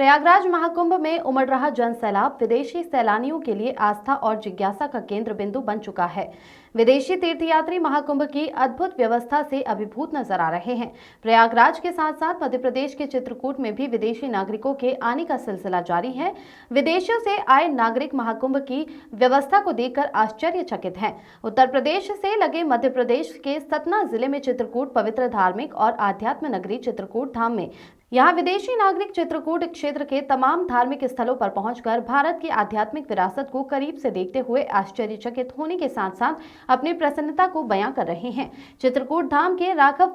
प्रयागराज महाकुंभ में उमड़ रहा जन सैलाब विदेशी सैलानियों के लिए आस्था और जिज्ञासा का केंद्र बिंदु बन चुका है। विदेशी तीर्थयात्री महाकुंभ की अद्भुत व्यवस्था से अभिभूत नजर आ रहे हैं। प्रयागराज के साथ साथ मध्य प्रदेश के चित्रकूट में भी विदेशी नागरिकों के आने का सिलसिला जारी है। विदेशों से आए नागरिक महाकुंभ की व्यवस्था को देखकर आश्चर्यचकित हैं। उत्तर प्रदेश से लगे मध्य प्रदेश के सतना जिले में चित्रकूट पवित्र धार्मिक और आध्यात्म नगरी चित्रकूट धाम में यहाँ विदेशी नागरिक चित्रकूट क्षेत्र के तमाम धार्मिक स्थलों पर पहुंचकर भारत की आध्यात्मिक विरासत को करीब से देखते हुए आश्चर्यचकित होने के साथ साथ अपनी प्रसन्नता को बयां कर रहे हैं। चित्रकूट धाम के राघव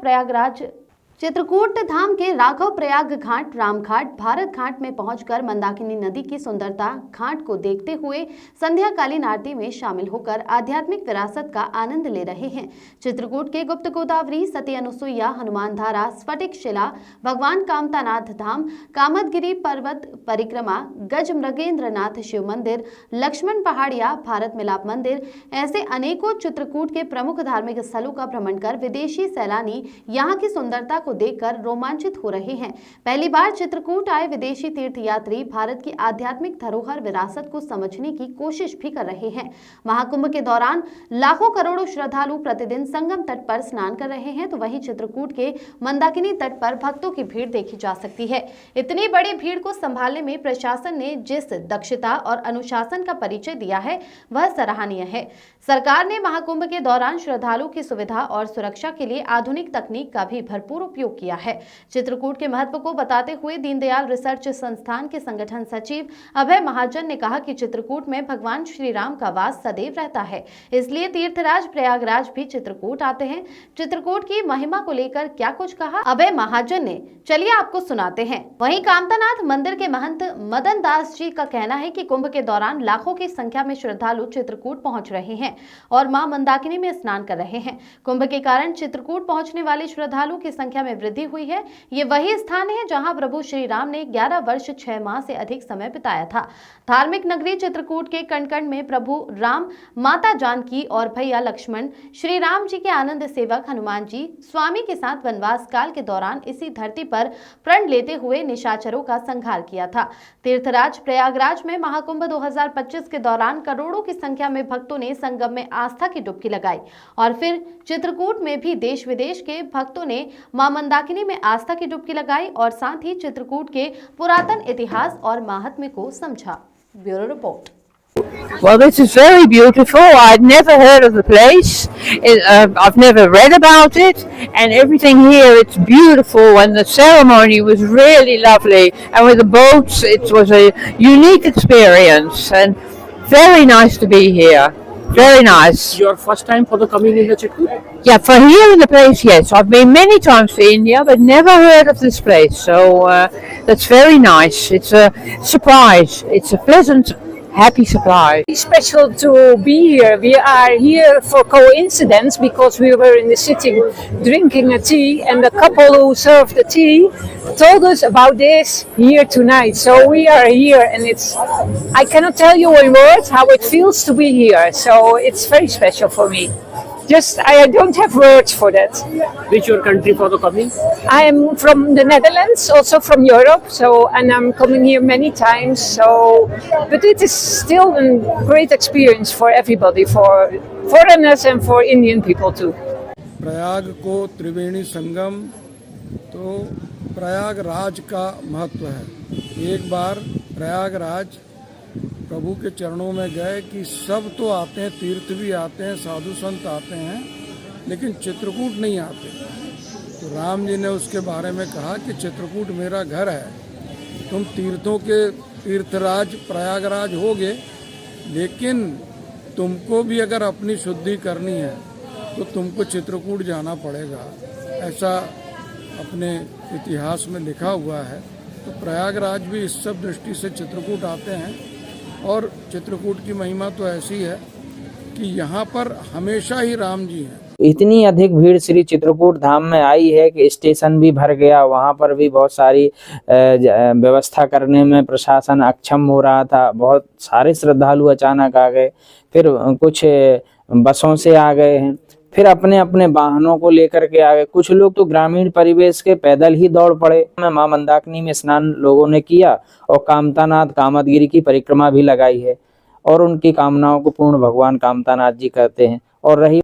प्रयाग घाट, राम घाट, भारत घाट में पहुंचकर मंदाकिनी नदी की सुंदरता, घाट को देखते हुए संध्याकालीन आरती में शामिल होकर आध्यात्मिक विरासत का आनंद ले रहे हैं। चित्रकूट के गुप्त गोदावरी, सती अनुसुईया, हनुमान धारा, स्फटिक शिला, भगवान कामतानाथ धाम, कामदगिरी पर्वत परिक्रमा, गज मृगेंद्रनाथ शिव मंदिर, लक्ष्मण पहाड़िया, भारत मिलाप मंदिर, ऐसे अनेकों चित्रकूट के प्रमुख धार्मिक स्थलों का भ्रमण कर विदेशी सैलानी यहाँ की सुंदरता को देखकर रोमांचित हो रहे हैं। पहली बार चित्रकूट आए विदेशी तीर्थयात्री भारत की आध्यात्मिक धरोहर विरासत को समझने की कोशिश भी कर रहे हैं। महाकुंभ के दौरान लाखों करोड़ों श्रद्धालु प्रतिदिन संगम तट पर स्नान कर रहे हैं, तो वहीं चित्रकूट के मंदाकिनी तट पर भक्तों की भीड़ देखी जा सकती है। इतनी बड़ी भीड़ को संभालने में प्रशासन ने जिस दक्षता और अनुशासन का परिचय दिया है वह सराहनीय है। सरकार ने महाकुंभ के दौरान श्रद्धालुओं की सुविधा और सुरक्षा के लिए आधुनिक तकनीक का भी भरपूर उपयोग किया है। चित्रकूट के महत्व को बताते हुए दीनदयाल रिसर्च संस्थान के संगठन सचिव अभय महाजन ने कहा कि चित्रकूट में भगवान श्री राम का वास सदैव रहता है, इसलिए तीर्थराज प्रयागराज भी चित्रकूट आते हैं। चित्रकूट की महिमा को लेकर क्या कुछ कहा अभय महाजन ने, चलिए आपको सुनाते हैं। वहीं कामतानाथ मंदिर के महंत मदन दास जी का कहना है कि कुंभ के दौरान लाखों की संख्या में श्रद्धालु चित्रकूट पहुंच रहे हैं और मां मंदाकिनी में स्नान कर रहे हैं। कुंभ के कारण चित्रकूट पहुंचने वाले श्रद्धालुओं की संख्या में वृद्धि हुई है। ये वही स्थान है जहां प्रभु श्री राम ने 11 वर्ष 6 माह से अधिक समय बिताया था। धार्मिक नगरी चित्रकूट के कण कण में प्रभु राम, माता जानकी और भैया लक्ष्मण, श्री राम जी के आनंद सेवक हनुमान जी स्वामी के साथ वनवास काल के दौरान इसी धरती पर प्रण लेते हुए निशाचरों का संहार किया था। तीर्थराज प्रयागराज में महाकुंभ 2025 के दौरान करोड़ों की संख्या में भक्तों ने संगम में आस्था की डुबकी लगाई और फिर चित्रकूट में भी देश विदेश के भक्तों ने मां मंदाकिनी में आस्था की डुबकी लगाई और साथ ही चित्रकूट के पुरातन इतिहास और महात्म्य को समझा। Bureau report. Well, this is very beautiful. I'd never heard of the place. I've never read about it, and everything here, it's beautiful, and the ceremony was really lovely, and with the boats, it was a unique experience, and very nice to be here. Very nice. Your first time for the coming in the Chitkut? Yeah, for here in the place, yes. I've been many times to India, but never heard of this place. So that's very nice. It's a surprise. It's a pleasant, happy surprise. It's special to be here. We are here for coincidence because we were in the city drinking a tea, and the couple who served the tea told us about this here tonight. So we are here, and I cannot tell you in words how it feels to be here. So it's very special for me. I don't have words for that. Which your country for the coming? I am from the Netherlands, also from Europe. And I'm coming here many times. But it is still a great experience for everybody, for foreigners and for Indian people too. Prayag को त्रिवेणी संगम तो प्रयागराज का महत्व है। एक बार प्रयागराज प्रभु के चरणों में गए कि सब तो आते हैं, तीर्थ भी आते हैं, साधु संत आते हैं, लेकिन चित्रकूट नहीं आते। तो राम जी ने उसके बारे में कहा कि चित्रकूट मेरा घर है, तुम तीर्थों के तीर्थराज प्रयागराज होगे, लेकिन तुमको भी अगर अपनी शुद्धि करनी है तो तुमको चित्रकूट जाना पड़ेगा। ऐसा अपने इतिहास में लिखा हुआ है। तो प्रयागराज भी इस सब दृष्टि से चित्रकूट आते हैं, और चित्रकूट की महिमा तो ऐसी है कि यहाँ पर हमेशा ही राम जी हैं। इतनी अधिक भीड़ श्री चित्रकूट धाम में आई है कि स्टेशन भी भर गया। वहाँ पर भी बहुत सारी व्यवस्था करने में प्रशासन अक्षम हो रहा था। बहुत सारे श्रद्धालु अचानक आ गए, फिर कुछ बसों से आ गए हैं, फिर अपने अपने वाहनों को लेकर के आ गए। कुछ लोग तो ग्रामीण परिवेश के पैदल ही दौड़ पड़े। मां मंदाकिनी में स्नान लोगों ने किया और कामतानाथ कामतगिरी की परिक्रमा भी लगाई है और उनकी कामनाओं को पूर्ण भगवान कामतानाथ जी करते हैं। और रही